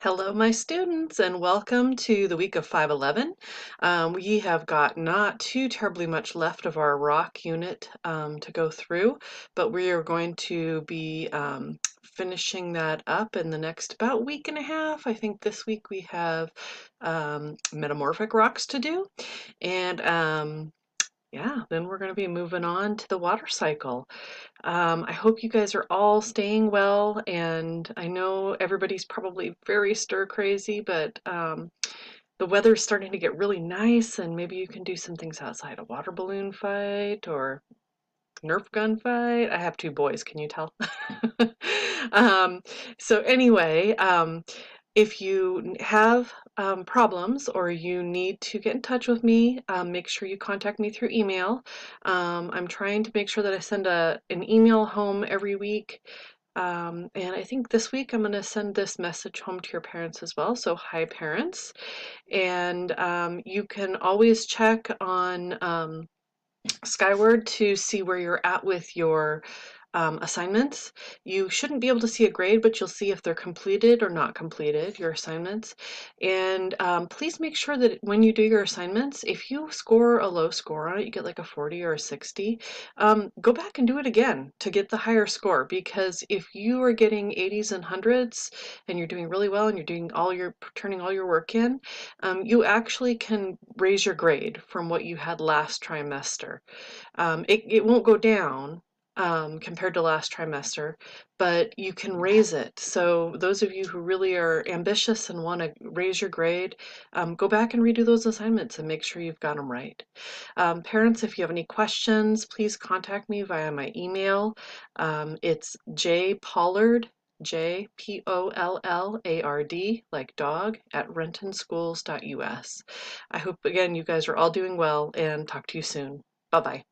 Hello, my students, and welcome to the week of 511. We have got not too terribly much left of our rock unit to go through, but we are going to be finishing that up in the next about week and a half. I think this week we have metamorphic rocks to do, and yeah, then we're going to be moving on to the water cycle. I hope you guys are all staying well, and I know everybody's probably very stir crazy, but the weather's starting to get really nice, and maybe you can do some things outside, a water balloon fight or Nerf gun fight. I have two boys, can you tell? um, so anyway, if you have problems or you need to get in touch with me, make sure you contact me through email. I'm trying to make sure that I send an email home every week. And I think this week I'm going to send this message home to your parents as well. So, hi, parents. And you can always check on Skyward to see where you're at with your assignments. You shouldn't be able to see a grade, but you'll see if they're completed or not completed, your assignments. And please make sure that when you do your assignments, if you score a low score on it, you get like a 40 or a 60, go back and do it again to get the higher score. Because if you are getting 80s and 100s and you're doing really well and you're doing turning all your work in, you actually can raise your grade from what you had last trimester. It won't go down compared to last trimester, but you can raise it. So those of you who really are ambitious and want to raise your grade, go back and redo those assignments and make sure you've got them right. Parents, if you have any questions, please contact me via my email. It's jpollard, JPOLLARD, like dog, at rentonschools.us. I hope, again, you guys are all doing well and talk to you soon. Bye-bye.